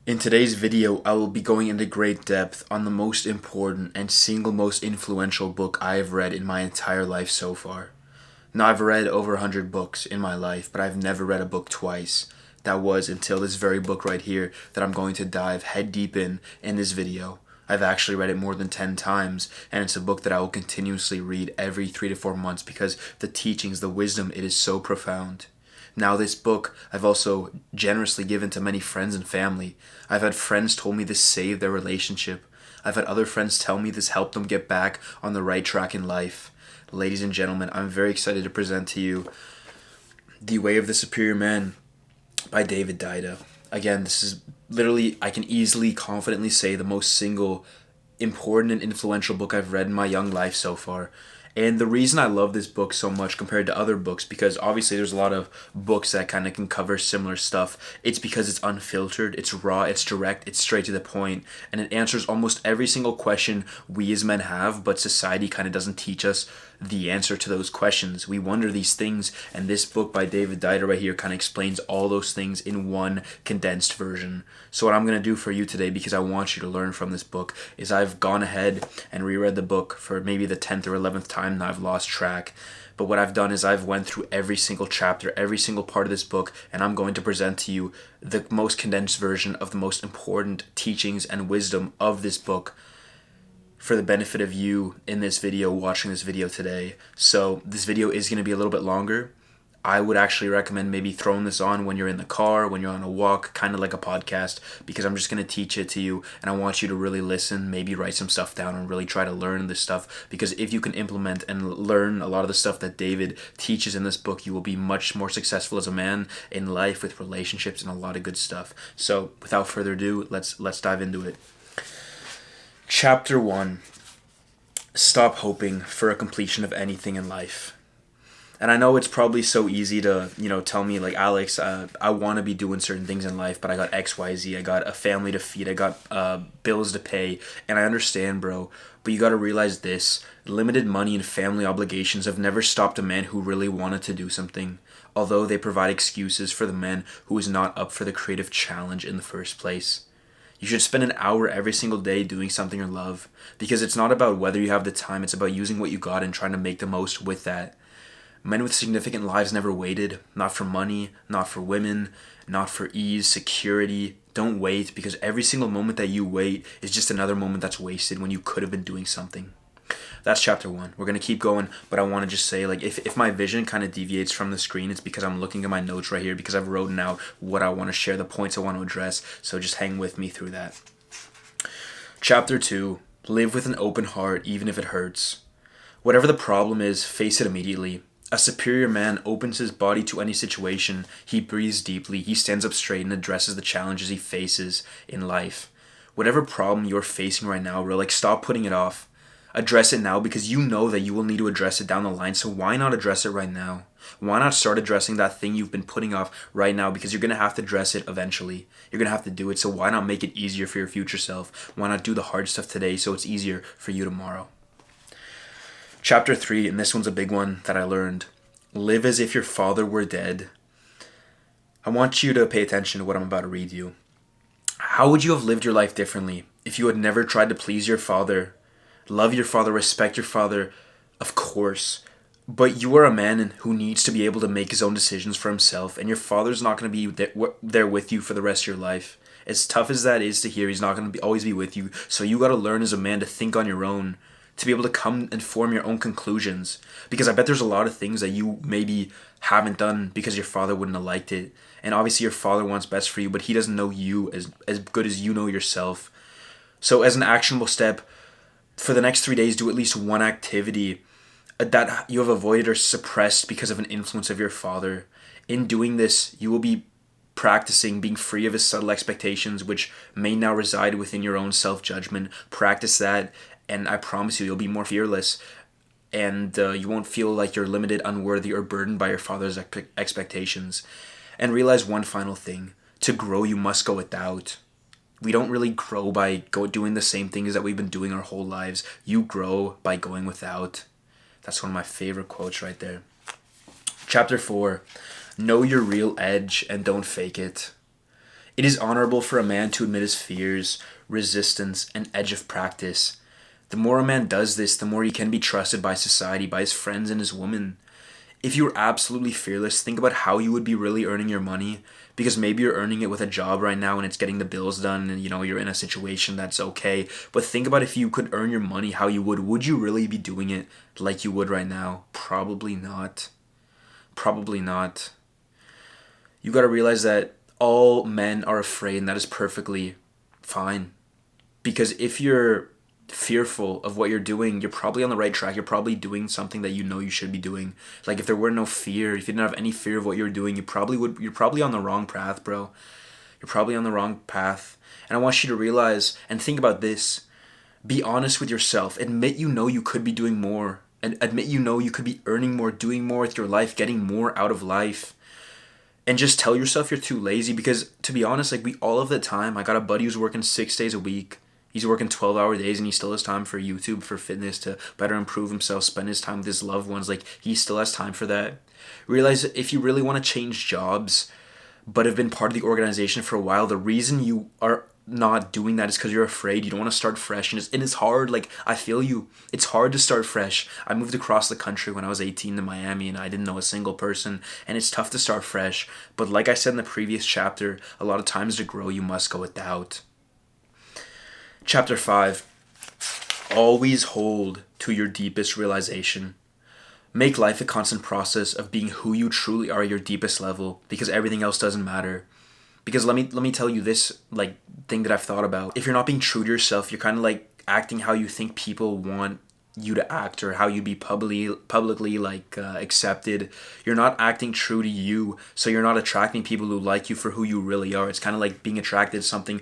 In today's video, I will be going into great depth on the most important and single most influential book I have read in my entire life so far. Now, I've read over 100 books in my life, but I've never read a book twice. That was until this very book right here that I'm going to dive head deep in this video. I've actually read it more than 10 times, and it's a book that I will continuously read every 3 to 4 months because the teachings, the wisdom, it is so profound. Now, this book I've also generously given to many friends and family. I've had friends told me this saved their relationship. I've had other friends tell me this helped them get back on the right track in life. Ladies and gentlemen, I'm very excited to present to you The Way of the Superior Man by Deida. Again, this is literally, I can easily, confidently say, the most single important and influential book I've read in my young life so far. And the reason I love this book so much compared to other books, because obviously there's a lot of books that kind of can cover similar stuff, it's because it's unfiltered, it's raw, it's direct, it's straight to the point, and it answers almost every single question we as men have, but society kind of doesn't teach us the answer to those questions. We wonder these things, and this book by Deida right here kind of explains all those things in one condensed version. So what I'm going to do for you today, because I want you to learn from this book, is I've gone ahead and reread the book for maybe the 10th or 11th time, and I've lost track. But what I've done is I've went through every single chapter, every single part of this book, and I'm going to present to you the most condensed version of the most important teachings and wisdom of this book for the benefit of you in this video, watching this video today. So this video is going to be a little bit longer. I would actually recommend maybe throwing this on when you're in the car, when you're on a walk, kind of like a podcast, because I'm just going to teach it to you, and I want you to really listen, maybe write some stuff down and really try to learn this stuff, because if you can implement and learn a lot of the stuff that David teaches in this book, you will be much more successful as a man in life with relationships and a lot of good stuff. So without further ado, let's dive into it. Chapter 1. Stop hoping for a completion of anything in life. And I know it's probably so easy to, tell me like, Alex, I want to be doing certain things in life, but I got X, Y, Z. I got a family to feed. I got bills to pay. And I understand, bro. But you got to realize this. Limited money and family obligations have never stopped a man who really wanted to do something, although they provide excuses for the man who is not up for the creative challenge in the first place. You should spend an hour every single day doing something you love, because it's not about whether you have the time, it's about using what you got and trying to make the most with that. Men with significant lives never waited, not for money, not for women, not for ease, security. Don't wait, because every single moment that you wait is just another moment that's wasted when you could have been doing something. That's chapter 1. We're going to keep going, but I want to just say, like, if my vision kind of deviates from the screen, it's because I'm looking at my notes right here, because I've written out what I want to share, the points I want to address, so just hang with me through that. Chapter 2. Live with an open heart, even if it hurts. Whatever the problem is, face it immediately. A superior man opens his body to any situation. He breathes deeply, he stands up straight and addresses the challenges he faces in life. Whatever problem you're facing right now, bro, like, stop putting it off. Address it now, because you know that you will need to address it down the line, so why not address it right now? Why not start addressing that thing you've been putting off right now, because you're going to have to address it eventually. You're going to have to do it, so why not make it easier for your future self? Why not do the hard stuff today so it's easier for you tomorrow? Chapter 3, and this one's a big one that I learned. Live as if your father were dead. I want you to pay attention to what I'm about to read you. How would you have lived your life differently if you had never tried to please your father? Love your father, respect your father, of course. But you are a man who needs to be able to make his own decisions for himself, and your father's not going to be there with you for the rest of your life. As tough as that is to hear, he's not going to always be with you, so you got to learn as a man to think on your own, to be able to come and form your own conclusions. Because I bet there's a lot of things that you maybe haven't done because your father wouldn't have liked it. And obviously your father wants best for you, but he doesn't know you as good as you know yourself. So as an actionable step, for the next 3 days, do at least one activity that you have avoided or suppressed because of an influence of your father. In doing this, you will be practicing being free of his subtle expectations, which may now reside within your own self-judgment. Practice that, and I promise you'll be more fearless, and you won't feel like you're limited, unworthy, or burdened by your father's expectations. And realize one final thing. To grow, you must go without. We don't really grow by doing the same things that we've been doing our whole lives. You grow by going without. That's one of my favorite quotes right there. Chapter 4. Know your real edge and don't fake it. It is honorable for a man to admit his fears, resistance, and edge of practice. The more a man does this, the more he can be trusted by society, by his friends, and his woman. If you were absolutely fearless, think about how you would be really earning your money, because maybe you're earning it with a job right now and it's getting the bills done and you're in a situation that's okay. But think about if you could earn your money, how you would. Would you really be doing it like you would right now? Probably not. Probably not. You got to realize that all men are afraid, and that is perfectly fine. Because if you're fearful of what you're doing, you're probably on the right track. You're probably doing something that you know you should be doing. Like if there were no fear, if you didn't have any fear of what you're doing, you're probably on the wrong path, bro. You're probably on the wrong path. And I want you to realize and think about this. Be honest with yourself. Admit you know you could be doing more. And admit you know you could be earning more, doing more with your life, getting more out of life. And just tell yourself you're too lazy, because to be honest, like we all have the time. I got a buddy who's working 6 days a week. He's working 12-hour days and he still has time for YouTube, for fitness, to better improve himself, spend his time with his loved ones. Like, he still has time for that. Realize that if you really want to change jobs, but have been part of the organization for a while, the reason you are not doing that is because you're afraid. You don't want to start fresh. And it's hard. Like, I feel you. It's hard to start fresh. I moved across the country when I was 18 to Miami and I didn't know a single person. And it's tough to start fresh. But like I said in the previous chapter, a lot of times to grow, you must go without. Chapter 5. Always hold to your deepest realization. Make life a constant process of being who you truly are at your deepest level, because everything else doesn't matter. Because let me tell you this thing that I've thought about. If you're not being true to yourself, you're kind of like acting how you think people want you to act, or how you be publicly accepted. You're not acting true to you, so you're not attracting people who like you for who you really are. It's kind of like being attracted to something,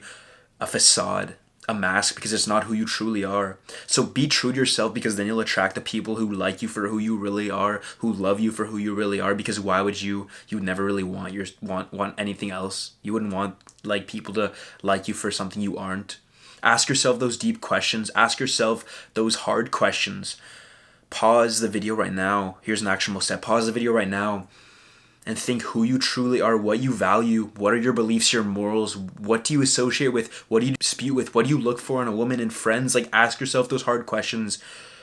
a facade, a mask, because it's not who you truly are. So be true to yourself, because then you'll attract the people who like you for who you really are, who love you for who you really are. Because why would you would never really want anything else. You wouldn't want like people to like you for something you aren't. Ask yourself those deep questions. Ask yourself those hard questions. Pause the video right now. Here's an actionable step. Pause the video right now and think who you truly are, what you value, what are your beliefs, your morals, what do you associate with, what do you dispute with, what do you look for in a woman and friends. Like, ask yourself those hard questions,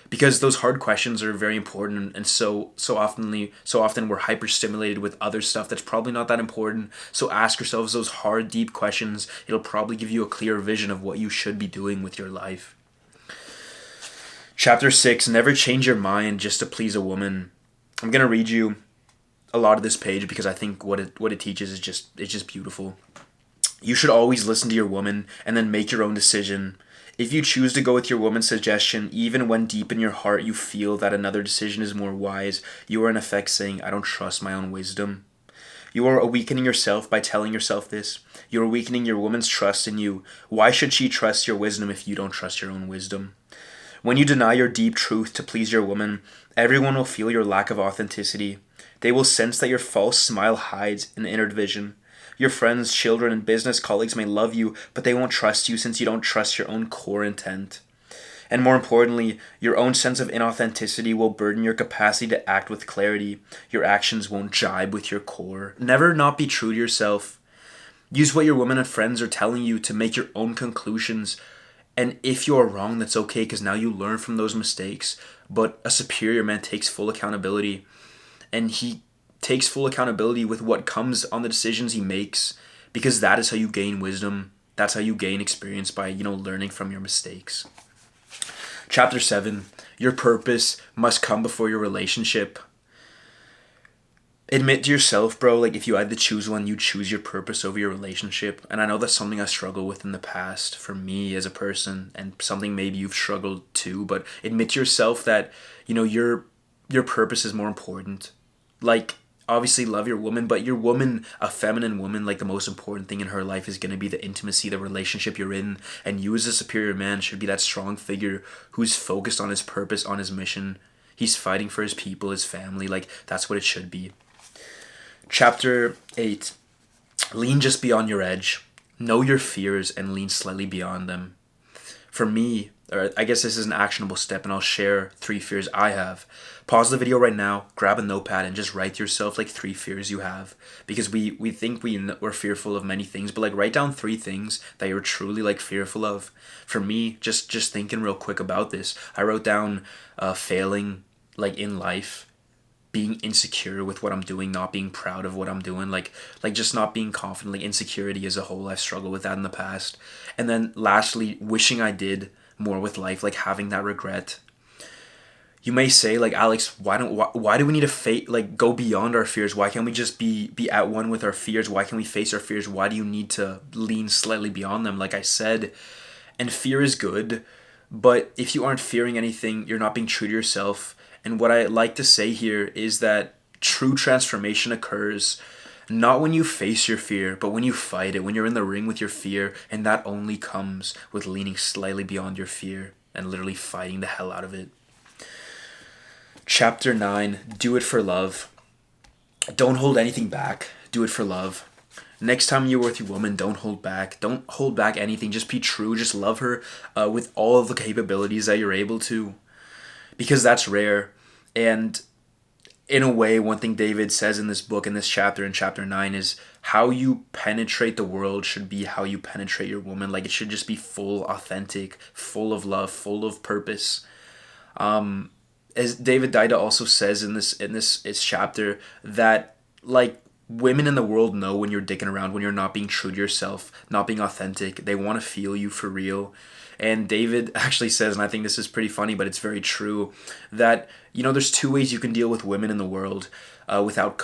because those hard questions are very important. And so often we're hyperstimulated with other stuff that's probably not that important. So ask yourselves those hard, deep questions. It'll probably give you a clear vision of what you should be doing with your life. Chapter 6. Never change your mind just to please a woman. I'm gonna read you a lot of this page because I think what it teaches is just beautiful. You should always listen to your woman and then make your own decision. If you choose to go with your woman's suggestion, even when deep in your heart you feel that another decision is more wise, you are in effect saying, I don't trust my own wisdom. You are weakening yourself by telling yourself this. You are weakening your woman's trust in you. Why should she trust your wisdom if you don't trust your own wisdom? When you deny your deep truth to please your woman, everyone will feel your lack of authenticity. They will sense that your false smile hides an inner division. Your friends, children, and business colleagues may love you, but they won't trust you since you don't trust your own core intent. And more importantly, your own sense of inauthenticity will burden your capacity to act with clarity. Your actions won't jibe with your core. Never not be true to yourself. Use what your women and friends are telling you to make your own conclusions. And if you're wrong, that's okay, because now you learn from those mistakes. But a superior man takes full accountability. And he takes full accountability with what comes on the decisions he makes, because that is how you gain wisdom. That's how you gain experience, by, learning from your mistakes. Chapter 7. Your purpose must come before your relationship. Admit to yourself, bro, like if you had to choose one, you choose your purpose over your relationship. And I know that's something I struggled with in the past for me as a person, and something maybe you've struggled too, but admit to yourself that, your purpose is more important. Like, obviously love your woman, but your woman, a feminine woman, like the most important thing in her life is going to be the intimacy, the relationship you're in. And you as a superior man should be that strong figure who's focused on his purpose, on his mission. He's fighting for his people, his family. Like, that's what it should be. Chapter 8. Lean just beyond your edge. Know your fears and lean slightly beyond them. For me, or I guess this is an actionable step, and I'll share 3 fears I have. Pause the video right now, grab a notepad, and just write to yourself like 3 fears you have. Because we think we're fearful of many things, but like write down 3 things that you're truly like fearful of. For me, just thinking real quick about this, I wrote down failing like in life, being insecure with what I'm doing, not being proud of what I'm doing, like just not being confident, like insecurity as a whole. I've struggled with that in the past. And then lastly, wishing I did more with life, like having that regret. You may say like, Alex, why do we need to like go beyond our fears? Why can't we just be at one with our fears? Why can't we face our fears? Why do you need to lean slightly beyond them? Like I said, and fear is good, but if you aren't fearing anything, you're not being true to yourself. And what I like to say here is that true transformation occurs not when you face your fear, but when you fight it, when you're in the ring with your fear, and that only comes with leaning slightly beyond your fear and literally fighting the hell out of it. Chapter 9, do it for love. Don't hold anything back. Do it for love. Next time you're with your woman, don't hold back. Don't hold back anything. Just be true. Just love her with all of the capabilities that you're able to. Because that's rare. And in a way, one thing David says in this book, in this chapter, in chapter 9, is how you penetrate the world should be how you penetrate your woman. Like it should just be full, authentic, full of love, full of purpose. As David Deida also says in this chapter, that like women in the world know when you're dicking around, when you're not being true to yourself, not being authentic. They want to feel you for real. And David actually says, and I think this is pretty funny, but it's very true, that there's 2 ways you can deal with women in the world without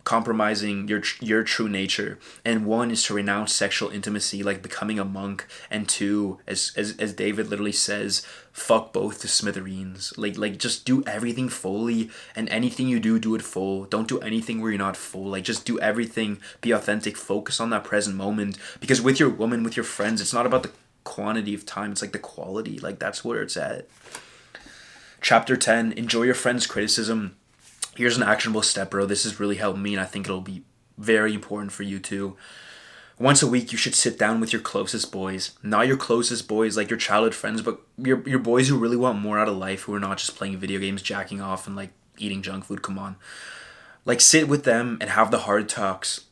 compromising your true nature. And one is to renounce sexual intimacy, like becoming a monk. And two, as David literally says, fuck both to smithereens. Like just do everything fully, and anything you do it full. Don't do anything where you're not full. Like just do everything, be authentic, focus on that present moment. Because with your woman, with your friends, it's not about the quantity of time, it's like the quality. Like that's where it's at. Chapter 10, enjoy your friend's criticism. Here's an actionable step, bro. This has really helped me, and I think it'll be very important for you too. Once a week, you should sit down with your closest boys. Not your closest boys, like your childhood friends, but your boys who really want more out of life, who are not just playing video games, jacking off, and like eating junk food. Come on. Like sit with them and have the hard talks.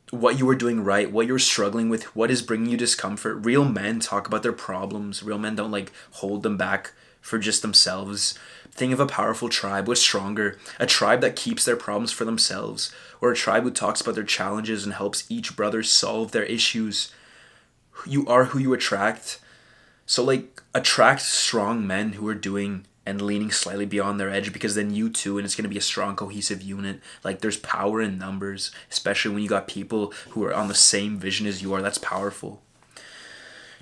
What you were doing right, what you're struggling with, what is bringing you discomfort. Real men talk about their problems. Real men don't like hold them back for just themselves. Think of a powerful tribe. What's stronger? A tribe that keeps their problems for themselves, or a tribe who talks about their challenges and helps each brother solve their issues? You are who you attract. So like attract strong men who are doing and leaning slightly beyond their edge, because then you too, and it's going to be a strong cohesive unit. Like there's power in numbers, especially when you got people who are on the same vision as you are. That's powerful.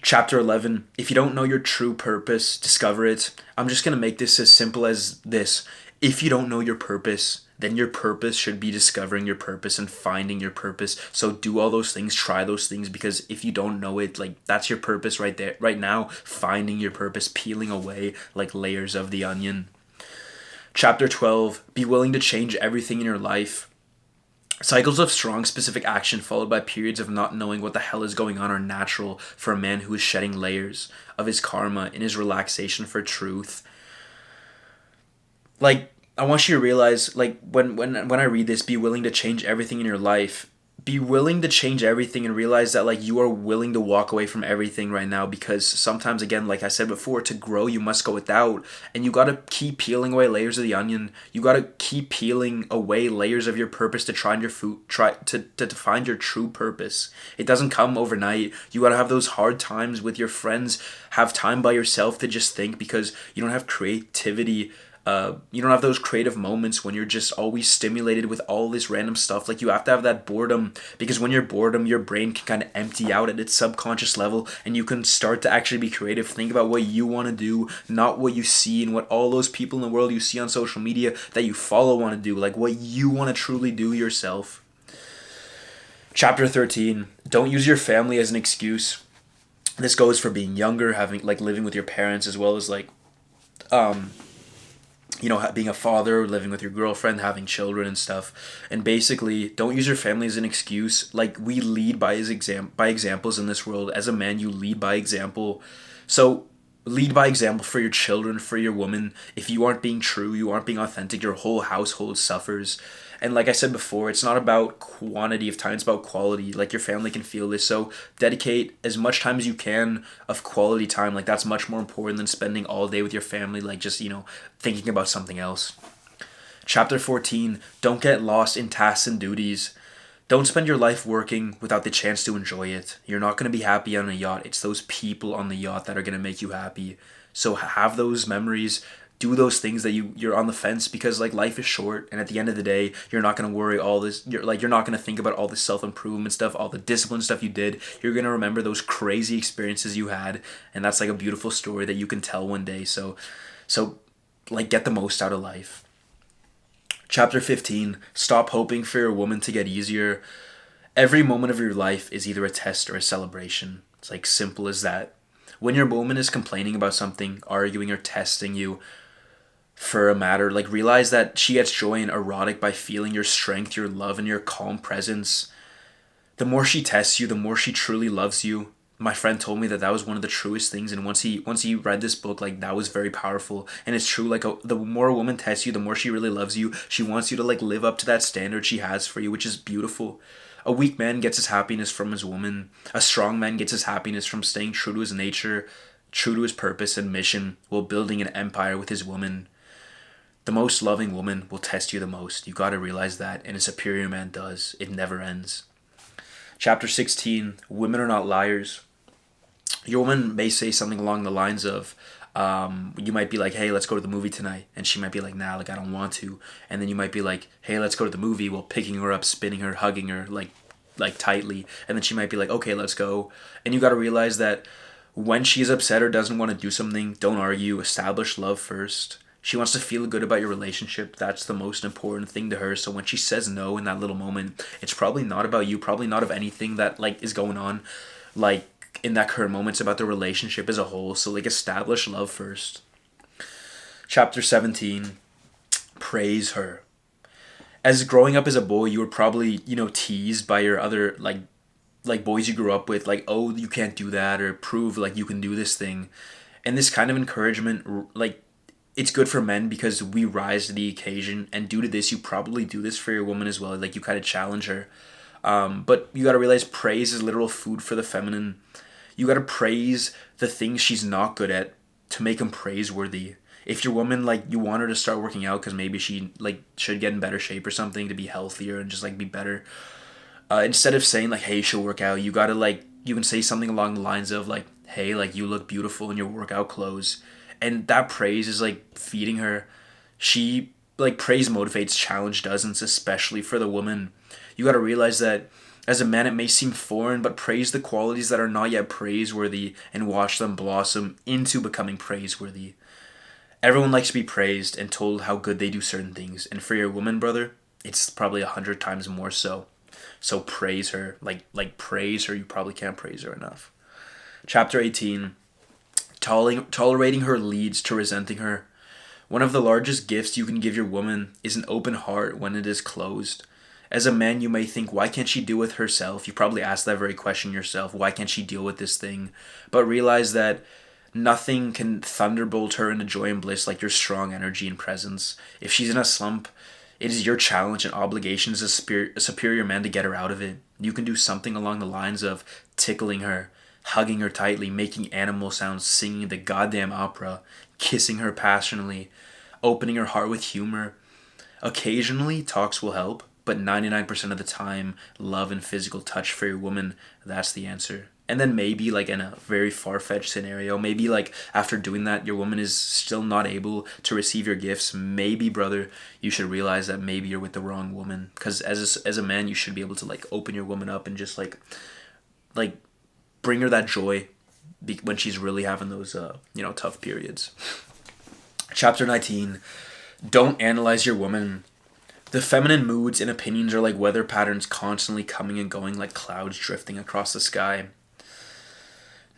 Chapter 11, if you don't know your true purpose, discover it. I'm just going to make this as simple as this. If you don't know your purpose, then your purpose should be discovering your purpose and finding your purpose. So do all those things, try those things, because if you don't know it, like that's your purpose right there, right now, finding your purpose, peeling away like layers of the onion. Chapter 12, be willing to change everything in your life. Cycles of strong, specific action followed by periods of not knowing what the hell is going on are natural for a man who is shedding layers of his karma in his relaxation for truth. Like, I want you to realize, like, when I read this, be willing to change everything in your life. Be willing to change everything and realize that, like, you are willing to walk away from everything right now, because sometimes, again, like I said before, to grow, you must go without, and you got to keep peeling away layers of the onion. You got to keep peeling away layers of your purpose to try to find your true purpose. It doesn't come overnight. You got to have those hard times with your friends, have time by yourself to just think, because you don't have creativity. You don't have those creative moments when you're just always stimulated with all this random stuff. Like you have to have that boredom, because when you're boredom, your brain can kind of empty out at its subconscious level, and you can start to actually be creative. Think about what you want to do, not what you see and what all those people in the world you see on social media that you follow want to do. Like what you want to truly do yourself. Chapter 13, don't use your family as an excuse. This goes for being younger, having like living with your parents, as well as like being a father, living with your girlfriend, having children and stuff. And basically, don't use your family as an excuse. Like, we lead by examples in this world. As a man, you lead by example. So Lead by example for your children, for your woman. If you aren't being true, you aren't being authentic, your whole household suffers. And like I said before, it's not about quantity of time, it's about quality. Like your family can feel this. So dedicate as much time as you can of quality time. Like that's much more important than spending all day with your family, like just, thinking about something else. Chapter 14, don't get lost in tasks and duties. Don't spend your life working without the chance to enjoy it. You're not going to be happy on a yacht. It's those people on the yacht that are going to make you happy. So have those memories. Do those things that you're on the fence, because like life is short, and at the end of the day you're not going to worry all this, you're not going to think about all the self-improvement stuff, all the discipline stuff you did. You're going to remember those crazy experiences you had, and that's like a beautiful story that you can tell one day. So like get the most out of life. Chapter 15, stop hoping for your woman to get easier. Every moment of your life is either a test or a celebration. It's like simple as that. When your woman is complaining about something, arguing or testing you for a matter, like realize that she gets joy and erotic by feeling your strength, your love, and your calm presence. The more she tests you, the more she truly loves you. My friend told me that that was one of the truest things, and once he read this book, like that was very powerful. And it's true, like the more a woman tests you, the more she really loves you. She wants you to like live up to that standard she has for you, which is beautiful. A weak man gets his happiness from his woman. A strong man gets his happiness from staying true to his nature, true to his purpose and mission, while building an empire with his woman. The most loving woman will test you the most. You gotta realize that, and a superior man does. It never ends. Chapter 16, women are not liars. Your woman may say something along the lines of, you might be like, hey, let's go to the movie tonight. And she might be like, nah, like I don't want to. And then you might be like, hey, let's go to the movie, while picking her up, spinning her, hugging her like tightly. And then she might be like, okay, let's go. And you got to realize that when she's upset or doesn't want to do something, don't argue. Establish love first. She wants to feel good about your relationship. That's the most important thing to her. So when she says no in that little moment, it's probably not about you, probably not of anything that like is going on. Like in that current moment, it's about the relationship as a whole. So like establish love first. Chapter 17, praise her. As growing up as a boy, you were probably, teased by your other like boys you grew up with, like, oh, you can't do that, or prove like you can do this thing. And this kind of encouragement, like, it's good for men because we rise to the occasion, and due to this you probably do this for your woman as well, like you kind of challenge her. But you got to realize praise is literal food for the feminine. You got to praise the things she's not good at to make them praiseworthy. If your woman, like, you want her to start working out because maybe she like should get in better shape or something to be healthier and just like be better, instead of saying like, hey, you should work out, you gotta like, you can say something along the lines of like, hey, like you look beautiful in your workout clothes. And that praise is like feeding her. She, like, praise motivates, challenge doesn't, especially for the woman. You gotta realize that as a man it may seem foreign, but praise the qualities that are not yet praiseworthy and watch them blossom into becoming praiseworthy. Everyone likes to be praised and told how good they do certain things, and for your woman, brother, it's probably 100 times more so. So praise her, like praise her. You probably can't praise her enough. Chapter 18, tolerating her leads to resenting her. One of the largest gifts you can give your woman is an open heart when it is closed. As a man, you may think, why can't she deal with herself? You probably ask that very question yourself. Why can't she deal with this thing? But realize that nothing can thunderbolt her into joy and bliss like your strong energy and presence. If she's in a slump, it is your challenge and obligation as a superior man to get her out of it. You can do something along the lines of tickling her, hugging her tightly, making animal sounds, singing the goddamn opera, kissing her passionately, opening her heart with humor. Occasionally, talks will help, but 99% of the time, love and physical touch for your woman, that's the answer. And then maybe, like, in a very far-fetched scenario, maybe, like, after doing that, your woman is still not able to receive your gifts. Maybe, brother, you should realize that maybe you're with the wrong woman. Because as a man, you should be able to, like, open your woman up and just, like bring her that joy when she's really having those, tough periods. Chapter 19, don't analyze your woman. The feminine moods and opinions are like weather patterns constantly coming and going, like clouds drifting across the sky.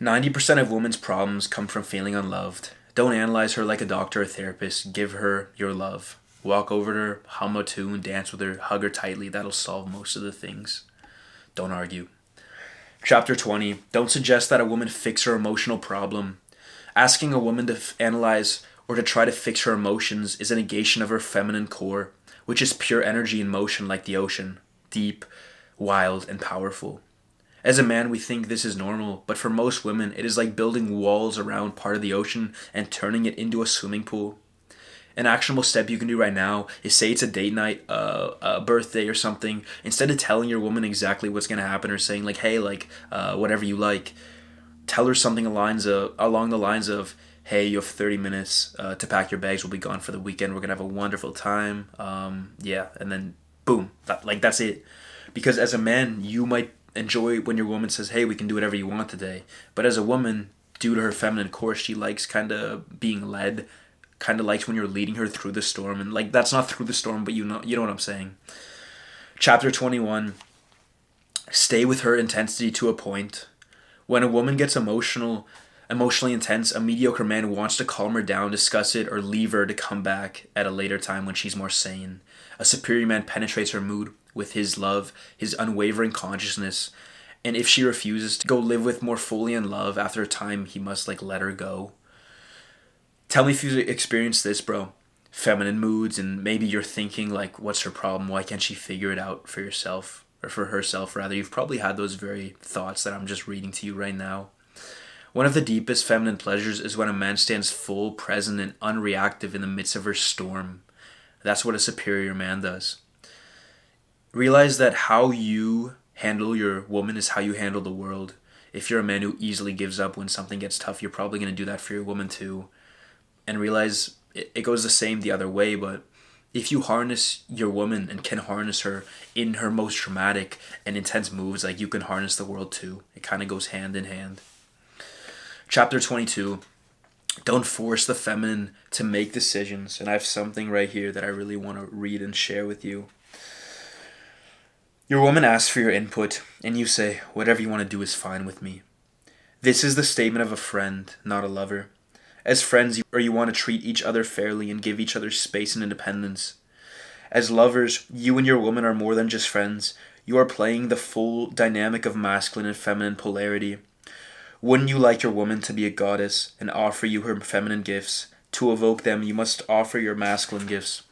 90% of women's problems come from feeling unloved. Don't analyze her like a doctor or therapist. Give her your love. Walk over to her, hum a tune, dance with her, hug her tightly. That'll solve most of the things. Don't argue. Chapter 20, don't suggest that a woman fix her emotional problem. Asking a woman to analyze or to try to fix her emotions is a negation of her feminine core, which is pure energy in motion like the ocean, deep, wild, and powerful. As a man, we think this is normal, but for most women, it is like building walls around part of the ocean and turning it into a swimming pool. An actionable step you can do right now is say it's a date night, a birthday or something. Instead of telling your woman exactly what's gonna happen or saying like, "Hey, like, whatever you like," tell her something along the lines of, "Hey, you have 30 minutes to pack your bags. We'll be gone for the weekend. We're gonna have a wonderful time. Yeah," and then boom, that's it. Because as a man, you might enjoy when your woman says, "Hey, we can do whatever you want today," but as a woman, due to her feminine core, she likes kind of being led, kind of likes when you're leading her through the storm, and like that's not through the storm, but you know what I'm saying. Chapter 21. Stay with her intensity to a point. When a woman gets emotionally intense, a mediocre man wants to calm her down, discuss it, or leave her to come back at a later time when she's more sane. A superior man penetrates her mood with his love, his unwavering consciousness, and if she refuses to go live with more fully in love, after a time he must like let her go. Tell me if you experienced this, bro. Feminine moods, and maybe you're thinking like, what's her problem? Why can't she figure it out for yourself? Or for herself, rather. You've probably had those very thoughts that I'm just reading to you right now. One of the deepest feminine pleasures is when a man stands full, present, and unreactive in the midst of her storm. That's what a superior man does. Realize that how you handle your woman is how you handle the world. If you're a man who easily gives up when something gets tough, you're probably going to do that for your woman too. And realize it goes the same the other way, but if you harness your woman and can harness her in her most dramatic and intense moves, like you can harness the world too. It kind of goes hand in hand. Chapter 22. Don't force the feminine to make decisions. And I have something right here that I really want to read and share with you. Your woman asks for your input, and you say, "Whatever you want to do is fine with me." This is the statement of a friend, not a lover. As friends, you want to treat each other fairly and give each other space and independence. As lovers, you and your woman are more than just friends. You are playing the full dynamic of masculine and feminine polarity. Wouldn't you like your woman to be a goddess and offer you her feminine gifts? To evoke them, you must offer your masculine gifts.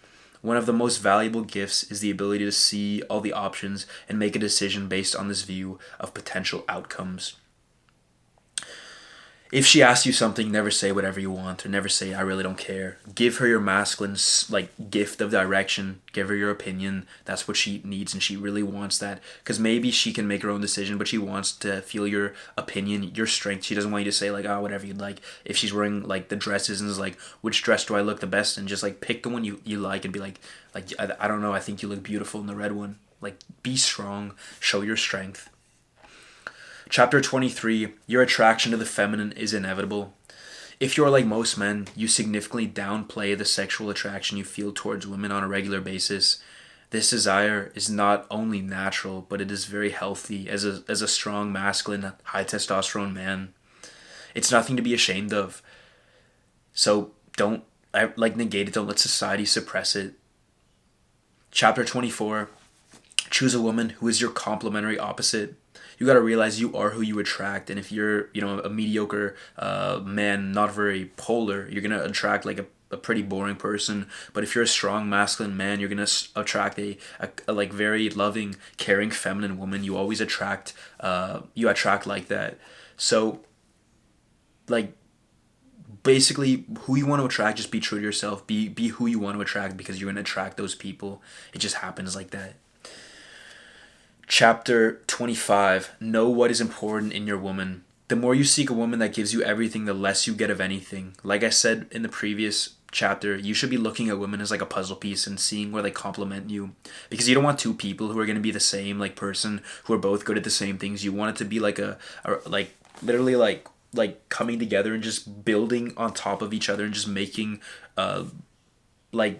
One of the most valuable gifts is the ability to see all the options and make a decision based on this view of potential outcomes. If she asks you something, never say whatever you want, or never say "I really don't care." Give her your masculine gift of direction. Give her your opinion. That's what she needs, and she really wants that. Because maybe she can make her own decision, but she wants to feel your opinion, your strength. She doesn't want you to say like, "Oh, whatever you'd like." If she's wearing like the dresses and is like, "Which dress do I look the best in?" Just like pick the one you like and be like I don't know. I think you look beautiful in the red one. Like be strong. Show your strength. Chapter 23. Your attraction to the feminine is inevitable. If you're like most men, you significantly downplay the sexual attraction you feel towards women on a regular basis. This desire is not only natural, but it is very healthy as a strong, masculine, high testosterone man. It's nothing to be ashamed of. So don't negate it. Don't let society suppress it. Chapter 24. Choose a woman who is your complementary opposite. You got to realize you are who you attract, and if you're a mediocre man, not very polar, you're gonna attract like a pretty boring person. But if you're a strong masculine man, you're gonna attract a like very loving, caring, feminine woman. You always attract like that. So like basically who you want to attract, just be true to yourself. Be who you want to attract, because you're gonna attract those people. It just happens like that. Chapter 25. Know what is important in your woman. The more you seek a woman that gives you everything, the less you get of anything. Like I said in the previous chapter, you should be looking at women as like a puzzle piece and seeing where they complement you. Because you don't want two people who are going to be the same like person, who are both good at the same things. You want it to be like a like literally like coming together and just building on top of each other and just making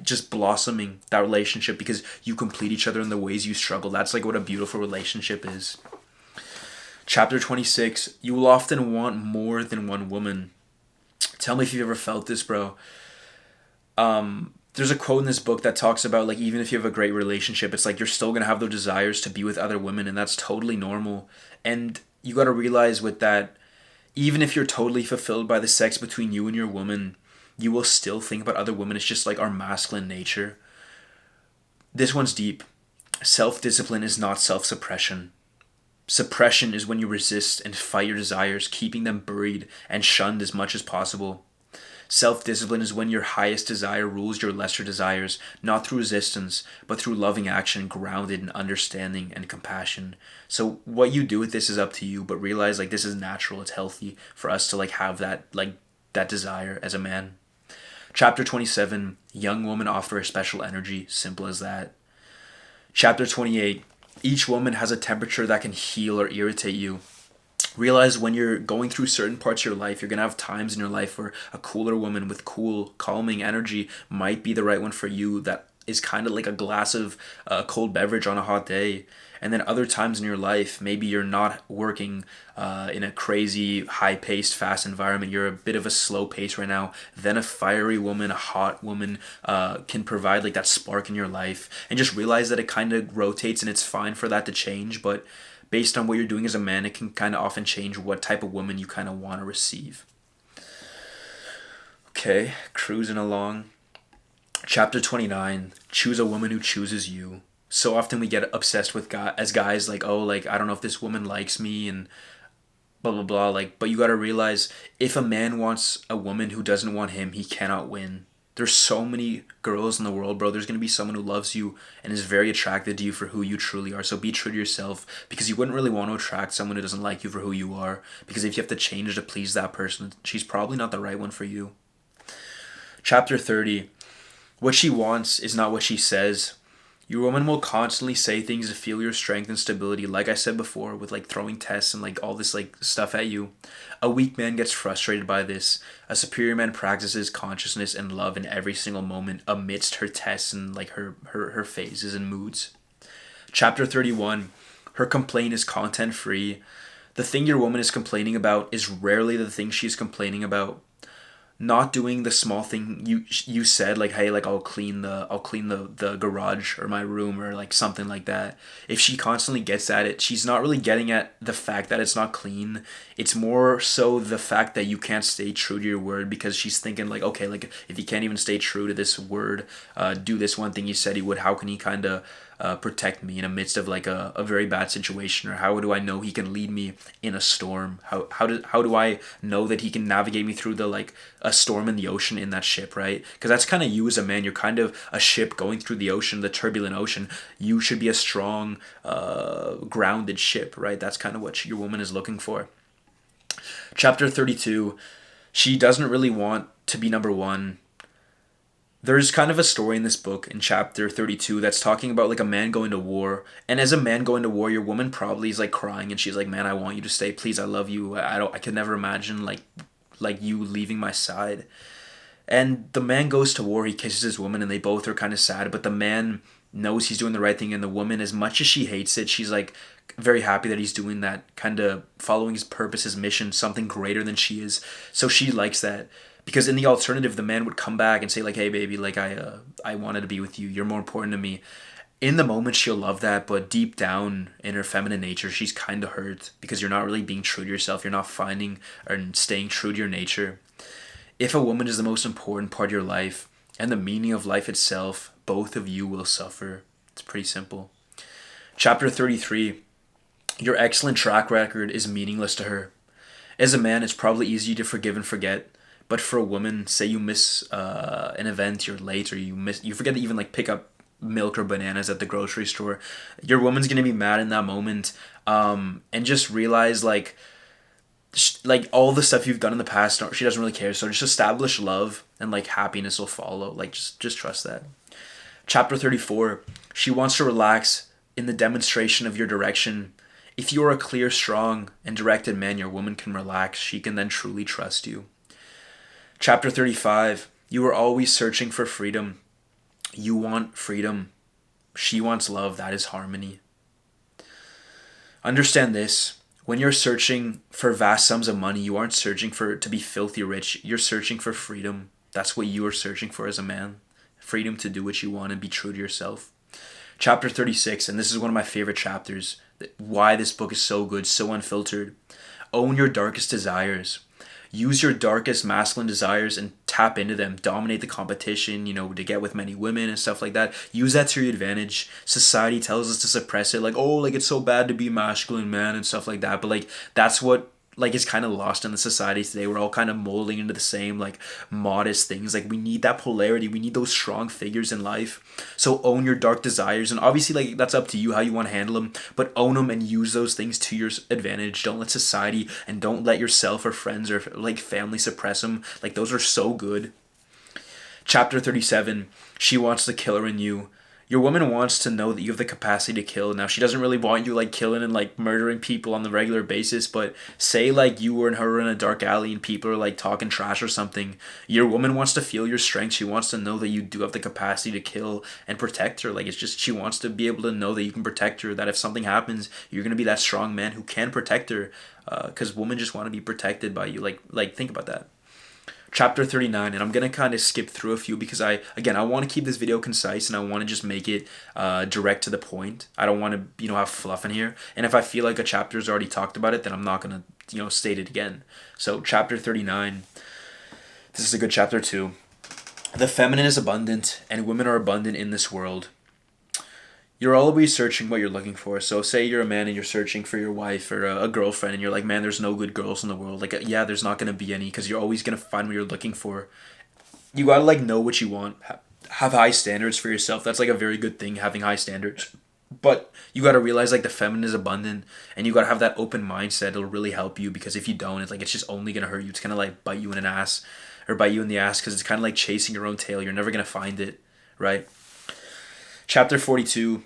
just blossoming that relationship, because you complete each other in the ways you struggle. That's like what a beautiful relationship is. Chapter 26. You will often want more than one woman. Tell me if you've ever felt this, bro. There's a quote in this book that talks about like, even if you have a great relationship, it's like you're still gonna have those desires to be with other women, and that's totally normal. And you got to realize with that, Even if you're totally fulfilled by the sex between you and your woman, you will still think about other women. It's just like our masculine nature. This one's deep. Self discipline is not self suppression. Suppression is when you resist and fight your desires, keeping them buried and shunned as much as possible. Self discipline is when your highest desire rules your lesser desires, not through resistance, but through loving action grounded in understanding and compassion. So what you do with this is up to you, but realize like this is natural, it's healthy for us to like have that desire as a man. Chapter 27, young women offer a special energy, simple as that. Chapter 28, each woman has a temperature that can heal or irritate you. Realize when you're going through certain parts of your life, you're going to have times in your life where a cooler woman with cool, calming energy might be the right one for you. That is kind of like a glass of cold beverage on a hot day. And then other times in your life, maybe you're not working in a crazy, high-paced, fast environment. You're a bit of a slow pace right now. Then a fiery woman, a hot woman can provide like that spark in your life. And just realize that it kind of rotates and it's fine for that to change. But based on what you're doing as a man, it can kind of often change what type of woman you kind of want to receive. Okay, cruising along. Chapter 29, choose a woman who chooses you. So often we get obsessed with as guys, like, oh, like, I don't know if this woman likes me and blah, blah, blah. Like, but you got to realize if a man wants a woman who doesn't want him, he cannot win. There's so many girls in the world, bro. There's going to be someone who loves you and is very attracted to you for who you truly are. So be true to yourself, because you wouldn't really want to attract someone who doesn't like you for who you are. Because if you have to change to please that person, she's probably not the right one for you. Chapter 30. What she wants is not what she says. Your woman will constantly say things to feel your strength and stability, like I said before, with like throwing tests and like all this like stuff at you. A weak man gets frustrated by this. A superior man practices consciousness and love in every single moment amidst her tests and like her phases and moods. Chapter 31. Her complaint is content free. The thing your woman is complaining about is rarely the thing she's complaining about. Not doing the small thing you said, like, hey, like I'll clean the garage or my room or like something like that. If she constantly gets at it, she's not really getting at the fact that it's not clean. It's more so the fact that you can't stay true to your word, because she's thinking like, okay, like if he can't even stay true to this word, do this one thing he said he would, how can he kind of protect me in the midst of like a very bad situation? Or how do I know he can lead me in a storm? How do I know that he can navigate me through the like a storm in the ocean in that ship, right? Because that's kind of you as a man. You're kind of a ship going through the ocean, the turbulent ocean. You should be a strong, grounded ship, right? That's kind of what your woman is looking for. Chapter 32. She doesn't really want to be number one. There's kind of a story in this book in chapter 32 that's talking about like a man going to war. And as a man going to war, your woman probably is like crying and she's like, man, I want you to stay. Please, I love you. I could never imagine like you leaving my side. And the man goes to war, he kisses his woman, and they both are kind of sad, but the man knows he's doing the right thing, and the woman, as much as she hates it, she's like very happy that he's doing that, kind of following his purpose, his mission, something greater than she is. So she likes that. Because in the alternative, the man would come back and say like, hey baby, like I wanted to be with you, you're more important to me. In the moment she'll love that, but deep down in her feminine nature, she's kind of hurt because you're not really being true to yourself. You're not finding or staying true to your nature. If a woman is the most important part of your life and the meaning of life itself, both of you will suffer. It's pretty simple. Chapter 33. Your excellent track record is meaningless to her. As a man, it's probably easy to forgive and forget. But for a woman, say you miss an event, you're late, or you forget to even like pick up milk or bananas at the grocery store, your woman's gonna be mad in that moment, and just realize like all the stuff you've done in the past, she doesn't really care. So just establish love, and like happiness will follow. Like just trust that. Chapter 34. She wants to relax in the demonstration of your direction. If you are a clear, strong, and directed man, your woman can relax. She can then truly trust you. Chapter 35. You are always searching for freedom. You want freedom. She wants love. That is harmony. Understand this. When you're searching for vast sums of money, you aren't searching to be filthy rich. You're searching for freedom. That's what you are searching for as a man. Freedom to do what you want and be true to yourself. Chapter 36, and this is one of my favorite chapters. Why this book is so good, so unfiltered. Own your darkest desires. Use your darkest masculine desires and tap into them. Dominate the competition, to get with many women and stuff like that. Use that to your advantage. Society tells us to suppress it, like, oh, like it's so bad to be masculine, man, and stuff like that. But like that's what like is kind of lost in the society today. We're all kind of molding into the same like modest things. Like we need that polarity. We need those strong figures in life. So own your dark desires, and obviously like that's up to you how you want to handle them. But own them and use those things to your advantage. Don't let society and don't let yourself or friends or like family suppress them. Like those are so good. Chapter 37. She wants the killer in you. Your woman wants to know that you have the capacity to kill. Now, she doesn't really want you like killing and like murdering people on the regular basis, but say like you and her in a dark alley and people are like talking trash or something. Your woman wants to feel your strength. She wants to know that you do have the capacity to kill and protect her. Like it's just she wants to be able to know that you can protect her, that if something happens, you're going to be that strong man who can protect her, because women just want to be protected by you. Like think about that. Chapter 39, and I'm going to kind of skip through a few because I want to keep this video concise and I want to just make it direct to the point. I don't want to, have fluff in here. And if I feel like a chapter's already talked about it, then I'm not going to, state it again. So chapter 39, this is a good chapter too. The feminine is abundant and women are abundant in this world. You're always searching what you're looking for. So say you're a man and you're searching for your wife or a girlfriend and you're like, man, there's no good girls in the world. Like, yeah, there's not going to be any because you're always going to find what you're looking for. You got to like know what you want. Have high standards for yourself. That's like a very good thing, having high standards. But you got to realize like the feminine is abundant and you got to have that open mindset. It'll really help you because if you don't, it's like it's just only going to hurt you. It's going to like bite you in an ass or bite you in the ass because it's kind of like chasing your own tail. You're never going to find it, right? Chapter 42.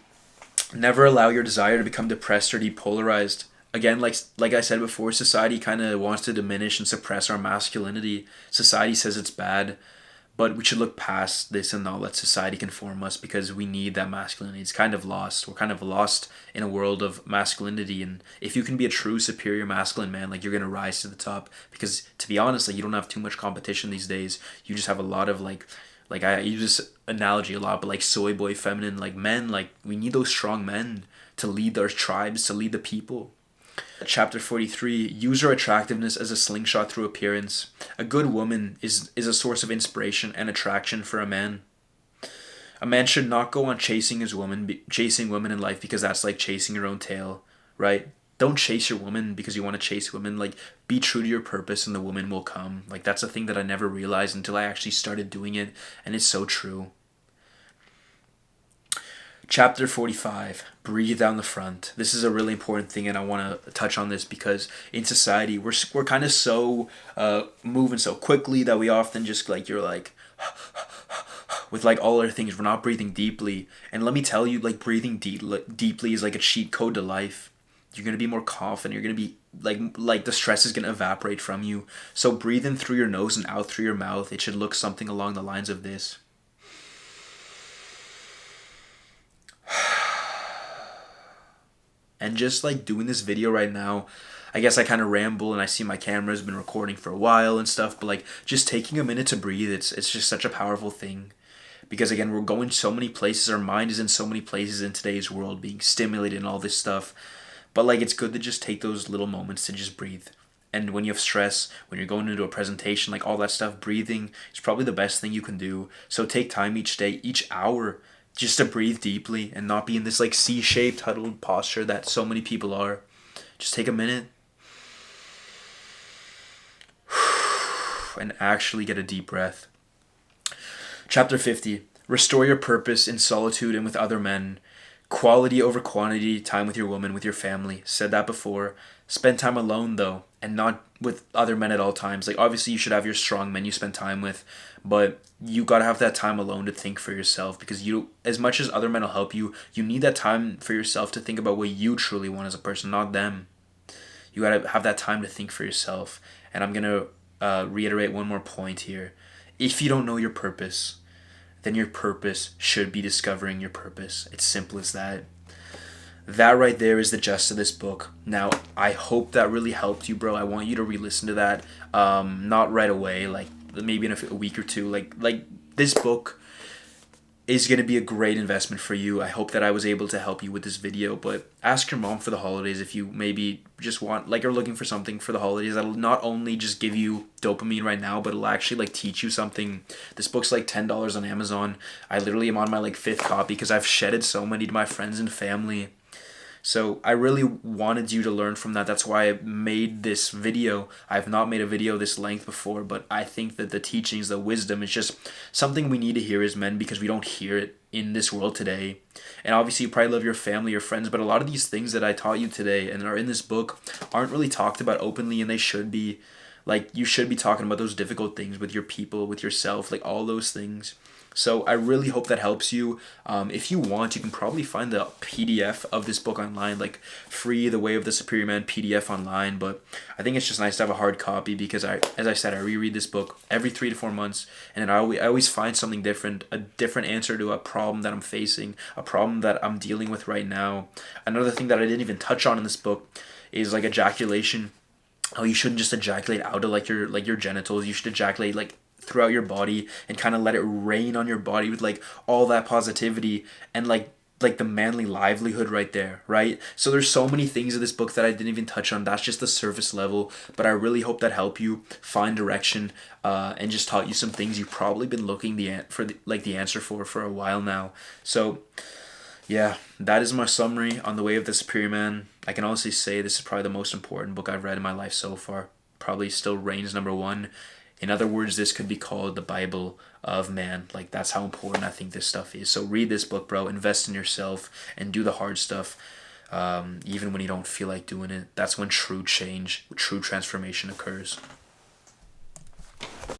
Never allow your desire to become depressed or depolarized. Again, like I said before, society kind of wants to diminish and suppress our masculinity. Society says it's bad, but we should look past this and not let society conform us because we need that masculinity. It's kind of lost. We're kind of lost in a world of masculinity, and if you can be a true superior masculine man, like you're going to rise to the top because to be honest, like you don't have too much competition these days. You just have a lot of like I use this analogy a lot, but like soy boy feminine, like men, like we need those strong men to lead our tribes, to lead the people. Chapter 43, use your attractiveness as a slingshot through appearance. A good woman is a source of inspiration and attraction for a man. A man should not go on chasing women in life because that's like chasing your own tail, right? Don't chase your woman because you want to chase women. Like, be true to your purpose and the woman will come. Like, that's a thing that I never realized until I actually started doing it, and it's so true. Chapter 45, breathe down the front. This is a really important thing, and I want to touch on this because in society, we're kind of so moving so quickly that we often just like, you're like, with like all our things, we're not breathing deeply. And let me tell you, like breathing deeply is like a cheat code to life. You're going to be more confident. You're going to be like the stress is going to evaporate from you. So breathe in through your nose and out through your mouth. It should look something along the lines of this. And just like doing this video right now, I guess I kind of ramble and I see my camera's been recording for a while and stuff, but like just taking a minute to breathe, it's just such a powerful thing. Because again, we're going so many places. Our mind is in so many places in today's world, being stimulated and all this stuff. But like it's good to just take those little moments to just breathe. And when you have stress, when you're going into a presentation, like all that stuff, breathing is probably the best thing you can do. So take time each day, each hour, just to breathe deeply and not be in this like C-shaped huddled posture that so many people are. Just take a minute and actually get a deep breath. Chapter 50. Restore your purpose in solitude and with other men. Quality over quantity, time with your woman, with your family. Said that before. Spend time alone though, and not with other men at all times. Like obviously you should have your strong men you spend time with, but you gotta have that time alone to think for yourself because you, as much as other men will help you, you need that time for yourself to think about what you truly want as a person, not them. You gotta have that time to think for yourself. And I'm gonna reiterate one more point here. If you don't know your purpose, then your purpose should be discovering your purpose. It's simple as that. That right there is the gist of this book. Now, I hope that really helped you, bro. I want you to re-listen to that. Not right away, like maybe in a week or two. Like this book, is going to be a great investment for you. I hope that I was able to help you with this video, but ask your mom for the holidays if you maybe just want, like, are looking for something for the holidays that'll not only just give you dopamine right now, but it'll actually like teach you something. This book's like $10 on Amazon. I literally am on my like fifth copy because I've shedded so many to my friends and family. So I really wanted you to learn from that. That's why I made this video. I've not made a video this length before, but I think that the teachings, the wisdom, is just something we need to hear as men because we don't hear it in this world today. And obviously you probably love your family, your friends, but a lot of these things that I taught you today and are in this book aren't really talked about openly, and they should be. Like, you should be talking about those difficult things with your people, with yourself, like all those things. So I really hope that helps you. If you want, you can probably find the PDF of this book online, like free The Way of the Superior Man PDF online. But I think it's just nice to have a hard copy because as I said, I reread this book every 3 to 4 months, and I always find something different, a different answer to a problem that I'm facing, a problem that I'm dealing with right now. Another thing that I didn't even touch on in this book is like ejaculation. Oh, you shouldn't just ejaculate out of like your genitals. You should ejaculate like throughout your body and kind of let it rain on your body with like all that positivity and like the manly livelihood right there, right? So there's so many things in this book that I didn't even touch on. That's just the surface level, but I really hope that helped you find direction and just taught you some things you've probably been looking for the answer for a while now. So yeah, that is my summary on The Way of the Superior Man. I can honestly say this is probably the most important book I've read in my life so far. Probably still reigns number one. In other words, this could be called the Bible of man. Like, that's how important I think this stuff is. So read this book, bro. Invest in yourself and do the hard stuff. Even when you don't feel like doing it. That's when true change, true transformation occurs.